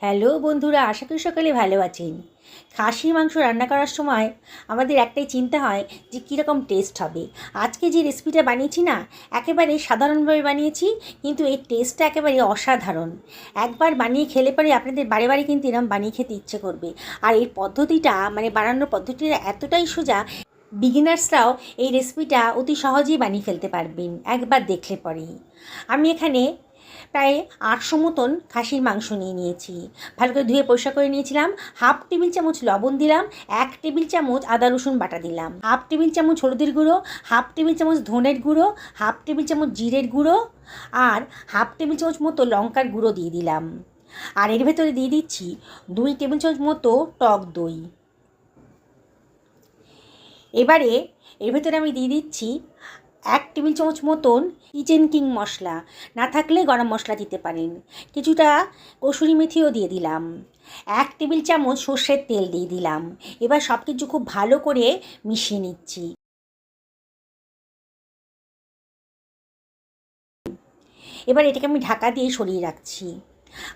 Hello বন্ধুরা, আশা করি সকালে ভালো আছেন। খাসির মাংস রান্না করার সময় আমাদের একটাই চিন্তা হয় যে কীরকম টেস্ট হবে। আজকে যে রেসিপিটা বানিয়েছি না, একেবারে সাধারণভাবে বানিয়েছি, কিন্তু এর টেস্টটা একেবারে অসাধারণ। একবার বানিয়ে খেলে পরে আপনাদের বারে বারে কিন্তু এরকম বানিয়ে খেতে ইচ্ছে করবে। আর এই পদ্ধতিটা বানানোর পদ্ধতিটা এতটাই সোজা, বিগিনার্সরাও এই রেসিপিটা অতি সহজেই বানিয়ে ফেলতে পারবেন একবার দেখলে পরেই। আমি এখানে প্রায় 800 মতন খাসির মাংস নিয়েছি। ভালো করে ধুয়ে পরিষ্কার করে নিয়েছিলাম। হাফ টেবিল চামচ লবণ দিলাম, 1 টেবিল চামচ আদা রসুন বাটা দিলাম, হাফ টেবিল চামচ হলুদের গুঁড়ো, হাফ টেবিল চামচ ধনের গুঁড়ো, হাফ টেবিল চামচ জিরের গুঁড়ো, আর হাফ টেবিল চামচ মতো লঙ্কার গুঁড়ো দিয়ে দিলাম। আর এর ভেতরে দিয়ে দিচ্ছি 2 টেবিল চামচ মতো টক দই। এবারে এর ভেতরে আমি দিয়ে দিচ্ছি 1 টেবিল চামচ মতন কিচেন কিং মশলা, না থাকলে গরম মশলা দিতে পারেন। কিছুটা কসুরি মেথিও দিয়ে দিলাম। 1 টেবিল চামচ সর্ষের তেল দিয়ে দিলাম। এবার সব কিছু খুব ভালো করে মিশিয়ে নিচ্ছি। এবার এটাকে আমি ঢাকা দিয়ে সরিয়ে রাখছি।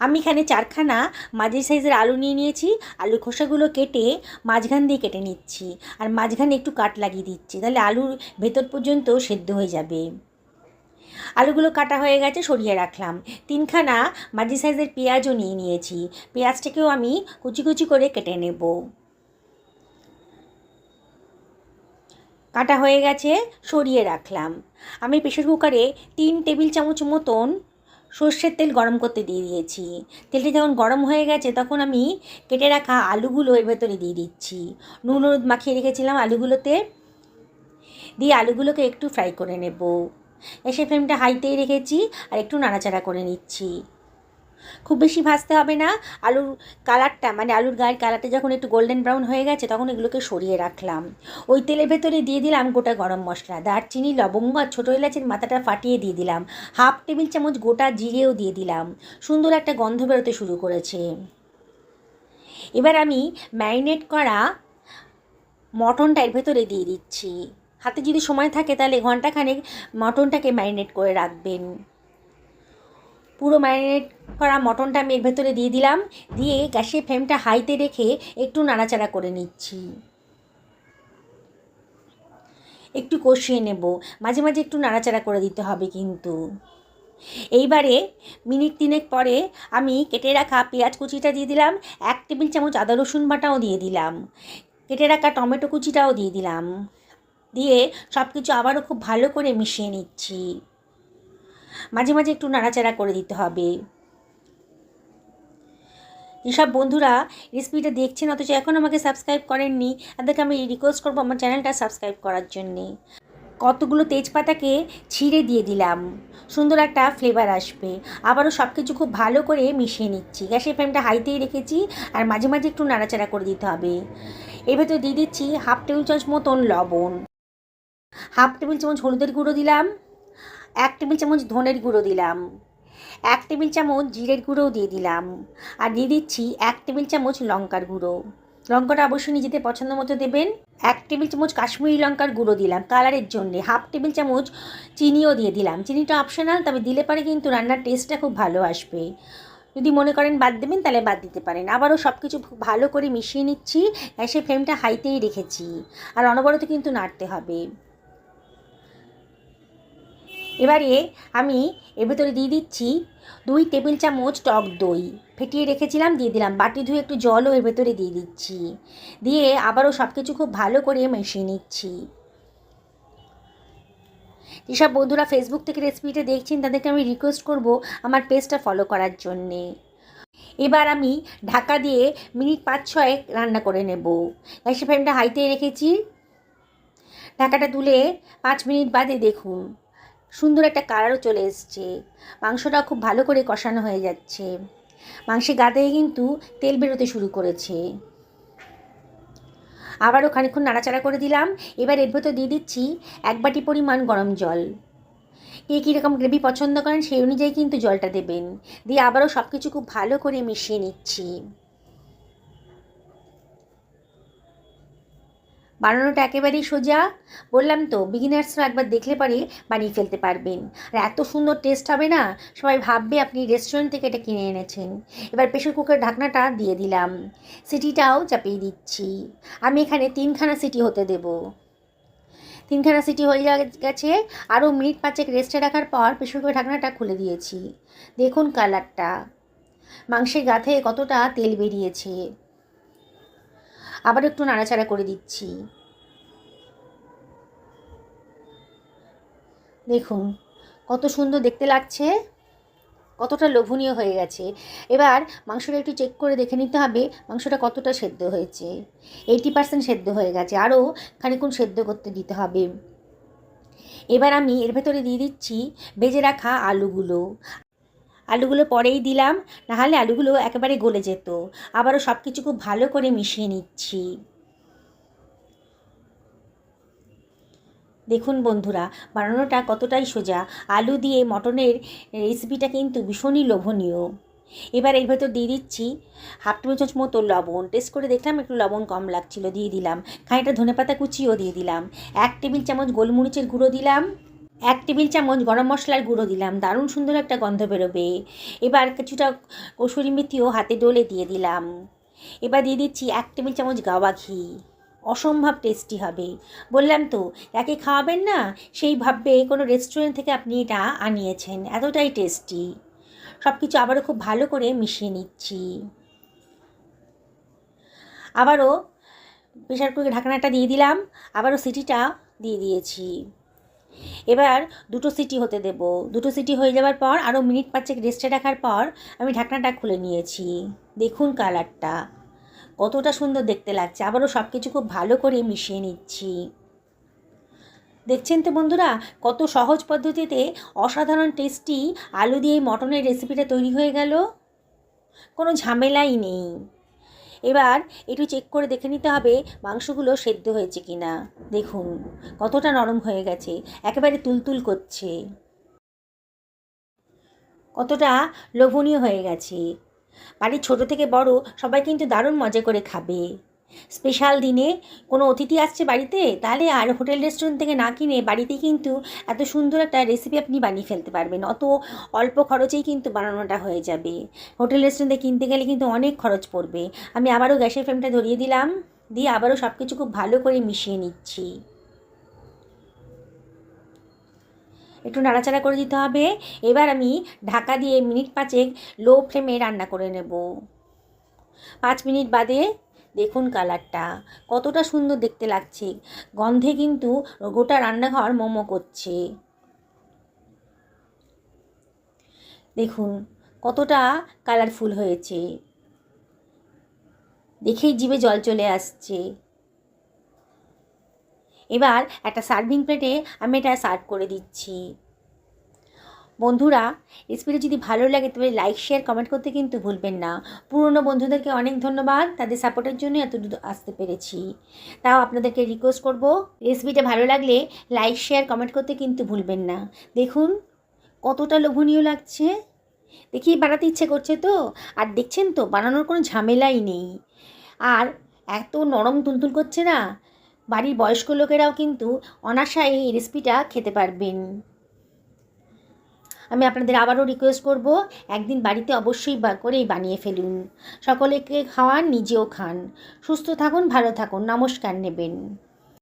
আমি এখানে 4খানা মাঝারি সাইজের আলু নিয়েছি। আলুর খোসাগুলো কেটে মাঝখান দিয়ে কেটে নিচ্ছি, আর মাঝখানে একটু কাট লাগিয়ে দিচ্ছি, তাহলে আলুর ভেতর পর্যন্ত সেদ্ধ হয়ে যাবে। আলুগুলো কাটা হয়ে গেছে, সরিয়ে রাখলাম। 3খানা মাঝারি সাইজের পেঁয়াজও নিয়েছি। পেঁয়াজটাকেও আমি কুচি কুচি করে কেটে নেব। কাটা হয়ে গেছে, সরিয়ে রাখলাম। আমি প্রেসার কুকারে 3 টেবিল চামচ মতন সর্ষের তেল গরম করতে দিয়ে দিয়েছি। তেলটা যখন গরম হয়ে গেছে, তখন আমি কেটে রাখা আলুগুলো এর ভেতরে দিয়ে দিচ্ছি। নুন হলুদ মাখিয়ে রেখেছিলাম আলুগুলোতে, দিয়ে আলুগুলোকে একটু ফ্রাই করে নেব। গ্যাসের ফ্লেমটা হাইতেই রেখেছি, আর একটু নাড়াচাড়া করে নিচ্ছি। খুব বেশি ভাজতে হবে না। আলুর কালারটা আলুর গায়ের কালারটা যখন একটু গোল্ডেন ব্রাউন হয়ে গেছে, তখন এগুলোকে সরিয়ে রাখলাম। ওই তেলের ভেতরে দিয়ে দিলাম গোটা গরম মশলা, দারচিনি, লবঙ্গ আর ছোটো এলাচের মাথাটা ফাটিয়ে দিয়ে দিলাম। হাফ টেবিল চামচ গোটা জিরেও দিয়ে দিলাম। সুন্দর একটা গন্ধ বেরোতে শুরু করেছে। এবার আমি ম্যারিনেট করা মটনটা এর ভেতরে দিয়ে দিচ্ছি। হাতে যদি সময় থাকে তাহলে ঘন্টাখানেক মটনটাকে ম্যারিনেট করে রাখবেন। পুরো ম্যারিনেট করা মটনটা আমি এর ভেতরে দিয়ে দিলাম। দিয়ে গ্যাসের ফ্লেমটা হাইতে রেখে একটু নাড়াচাড়া করে নিচ্ছি। একটু কষিয়ে নেব, মাঝে মাঝে একটু নাড়াচাড়া করে দিতে হবে কিন্তু। এইবারে মিনিট 3 পরে আমি কেটে রাখা পেঁয়াজ কুচিটা দিয়ে দিলাম। 1 টেবিল চামচ আদা রসুন বাটাও দিয়ে দিলাম। কেটে রাখা টমেটো কুচিটাও দিয়ে দিলাম। দিয়ে সব কিছু আবারও খুব ভালো করে মিশিয়ে নিচ্ছি। মাঝে মাঝে একটু নাড়াচাড়া করে দিতে হবে। যেসব বন্ধুরা রেসিপিটা দেখছেন অথচ এখন আমাকে সাবস্ক্রাইব করেননি, তাদেরকে আমি রিকোয়েস্ট করবো আমার চ্যানেলটা সাবস্ক্রাইব করার জন্যে। কতগুলো তেজপাতাকে ছিঁড়ে দিয়ে দিলাম, সুন্দর একটা ফ্লেভার আসবে। আবারও সব কিছু খুব ভালো করে মিশিয়ে নিচ্ছি। গ্যাসের ফ্লেমটা হাইতেই রেখেছি, আর মাঝে মাঝে একটু নাড়াচাড়া করে দিতে হবে। এর ভেতরে দিয়ে দিচ্ছি হাফ টেবিল চামচ মতন লবণ, হাফ টেবিল চামচ হলুদের গুঁড়ো দিলাম, 1 টেবিল চামচ ধনের গুঁড়ো দিলাম, 1 টেবিল চামচ জিরের গুঁড়োও দিয়ে দিলাম, আর দিয়ে দিচ্ছি 1 টেবিল চামচ লঙ্কার গুঁড়ো। লঙ্কাটা অবশ্যই নিজেদের পছন্দ মতো দেবেন। 1 টেবিল চামচ কাশ্মীরি লঙ্কার গুঁড়ো দিলাম কালারের জন্যে। হাফ টেবিল চামচ চিনিও দিয়ে দিলাম। চিনিটা অপশনাল, তবে দিলে পরে কিন্তু রান্নার টেস্টটা খুব ভালো আসবে। যদি মনে করেন বাদ দেবেন তাহলে বাদ দিতে পারেন। আবারও সব কিছু খুব ভালো করে মিশিয়ে নিচ্ছি। গ্যাসের ফ্লেমটা হাইতেই রেখেছি, আর অনবরত কিন্তু নাড়তে হবে। এবারে আমি এর ভেতরে দিয়ে দিচ্ছি 2 টেবিল চামচ টক দই ফেটিয়ে রেখেছিলাম, দিয়ে দিলাম। বাটি ধুয়ে একটু জলও এর ভেতরে দিয়ে দিচ্ছি। দিয়ে আবারও সব কিছু খুব ভালো করে মিশিয়ে নিচ্ছি। যেসব বন্ধুরা ফেসবুক থেকে রেসিপিটা দেখছেন, তাদেরকে আমি রিকোয়েস্ট করব আমার পেজটা ফলো করার জন্যে। এবার আমি ঢাকা দিয়ে মিনিট 5-6 রান্না করে নেব। গ্যাসের ফ্লেমটা হাইতে রেখেছি। ঢাকাটা তুলে 5 মিনিট বাদে দেখুন সুন্দর একটা কালারও চলে এসছে। মাংসটা খুব ভালো করে কষানো হয়ে যাচ্ছে। মাংসের গা থেকে কিন্তু তেল বেরোতে শুরু করেছে। আবারও খানিকক্ষণ নাড়াচাড়া করে দিলাম। এবার এর ভেতর দিয়ে দিচ্ছি 1 বাটি পরিমাণ গরম জল। কে কীরকম গ্রেভি পছন্দ করেন সেই অনুযায়ী কিন্তু জলটা দেবেন। দিয়ে আবারও সব কিছু খুব ভালো করে মিশিয়ে নিচ্ছি। বানানোটা একেবারেই সোজা, বললাম তো বিগিনার্সরা একবার দেখলে পরে বানিয়ে ফেলতে পারবেন। আর এত সুন্দর টেস্ট হবে না, সবাই ভাববে আপনি রেস্টুরেন্ট থেকে এটা কিনে এনেছেন। এবার প্রেশার কুকার ঢাকনাটা দিয়ে দিলাম, সিটিটাও চাপিয়ে দিচ্ছি। আমি এখানে 3খানা সিটি হতে দেব। 3খানা সিটি হয়ে গেছে। আরও মিনিট 5 রেস্টে রাখার পর প্রেশার কুকার ঢাকনাটা খুলে দিয়েছি। দেখুন কালারটা, মাংসের গা থেকে কতটা তেল বেরিয়েছে। আবার একটু নাড়াচাড়া করে দিচ্ছি। দেখুন কত সুন্দর দেখতে লাগছে, কতটা লোভনীয় হয়ে গেছে। এবার মাংসটা একটু চেক করে দেখে নিতে হবে মাংসটা কতটা সেদ্ধ হয়েছে। 80% সেদ্ধ হয়ে গেছে, আরও খানিকক্ষণ সেদ্ধ করতে দিতে হবে। এবার আমি এর ভেতরে দিয়ে দিচ্ছি ভেজে রাখা আলুগুলো। আলুগুলো পরেই দিলাম, নাহলে আলুগুলো একেবারে গলে যেত। আবারও সব কিছু খুব ভালো করে মিশিয়ে নিচ্ছি। দেখুন বন্ধুরা, বানানোটা কতটাই সোজা। আলু দিয়ে মটনের রেসিপিটা কিন্তু ভীষণই লোভনীয়। এবার এর ভেতর দিয়ে দিচ্ছি 1/2 টেবিল চামচ মতো লবণ। টেস্ট করে দেখলাম একটু লবণ কম লাগছিল, দিয়ে দিলাম। খানিকটা ধনেপাতা কুচিও দিয়ে দিলাম। 1 টেবিল চামচ গোলমরিচের গুঁড়ো দিলাম। 1 টেবিল চামচ গরম মশলার গুঁড়ো দিলাম, দারুণ সুন্দর একটা গন্ধ বেরোবে। এবার কিছুটা কসুরি মেথিও হাতে ডলে দিয়ে দিলাম। এবার দিয়ে দিচ্ছি 1 টেবিল চামচ গাওয়া ঘি। অসম্ভব টেস্টি হবে, বললাম তো। যাকে খাওয়াবেন না সেই ভাববে কোনো রেস্টুরেন্ট থেকে আপনি এটা আনিয়েছেন, এতটাই টেস্টি। সব কিছু আবারও খুব ভালো করে মিশিয়ে নিচ্ছি। আবারও প্রেশার কুকারের ঢাকনাটা দিয়ে দিলাম, আবারও সিটিটা দিয়ে দিয়েছি। এবার 2টো সিটি হতে দেব। 2টো সিটি হয়ে যাওয়ার পর আরও মিনিট 5 রেস্টে রাখার পর আমি ঢাকনাটা খুলে নিয়েছি। দেখুন কালারটা কতটা সুন্দর দেখতে লাগছে। আবারও সব কিছু খুব ভালো করে মিশিয়ে নিচ্ছি। দেখছেন তো বন্ধুরা, কত সহজ পদ্ধতিতে অসাধারণ টেস্টি আলু দিয়ে মটনের রেসিপিটা তৈরি হয়ে গেল, কোনো ঝামেলাই নেই। এবার একটু চেক করে দেখে নিতে হবে মাংসগুলো সেদ্ধ হয়েছে কি না। দেখুন কতটা নরম হয়ে গেছে, একেবারে তুলতুল করছে, কতটা লোভনীয় হয়ে গেছে। বাড়ির ছোটো থেকে বড় সবাই কিন্তু দারুণ মজা করে খাবে। স্পেশাল দিনে কোনো অতিথি আসছে বাড়িতে, তাহলে আর হোটেল রেস্টুরেন্ট থেকে না কিনে বাড়িতেই কিন্তু এত সুন্দর একটা রেসিপি আপনি বানিয়ে ফেলতে পারবেন। অত অল্প খরচেই কিন্তু বানানোটা হয়ে যাবে। হোটেল রেস্টুরেন্টে কিনতে গেলে কিন্তু অনেক খরচ পড়বে। আমি আবারও গ্যাসের ফ্লেমটা ধরিয়ে দিলাম, দিয়ে আবারও সব কিছু খুব ভালো করে মিশিয়ে নিচ্ছি। একটু নাড়াচাড়া করে দিতে হবে। এবার আমি ঢাকা দিয়ে মিনিট 5 লো ফ্লেমে রান্না করে নেব। 5 মিনিট বাদে দেখুন কালারটা কতটা সুন্দর দেখতে লাগছে, গন্ধে কিন্তু গোটা রান্নাঘর মোমো করছে। দেখুন কতটা কালারফুল হয়েছে, দেখেই জিভে জল চলে আসছে। এবার একটা সার্ভিং প্লেটে আমি এটা সার্ভ করে দিচ্ছি। বন্ধুরা, রেসিপিটা যদি ভালো লাগে তবে লাইক শেয়ার কমেন্ট করতে কিন্তু ভুলবেন না। পুরনো বন্ধুদেরকে অনেক ধন্যবাদ, তাদের সাপোর্টের জন্য এতদূর আসতে পেরেছি। তাও আপনাদেরকে রিকোয়েস্ট করব, রেসিপিটা ভালো লাগলে লাইক শেয়ার কমেন্ট করতে কিন্তু ভুলবেন না। দেখুন কতটা লোভনীয় লাগছে, দেখেই বানাতে ইচ্ছে করছে তো। আর দেখছেন তো বানানোর কোনো ঝামেলাই নেই, আর এত নরম তুলতুল করছে না, বাড়ির বয়স্ক লোকেরাও কিন্তু অনায়াসে এই রেসিপিটা খেতে পারবেন। আমি আপনাদের আবারও রিকোয়েস্ট করব, একদিন বাড়িতে অবশ্যই করেই বানিয়ে ফেলুন। সকলকে খাওয়ান, নিজেও খান। সুস্থ থাকুন, ভালো থাকুন, নমস্কার নেবেন।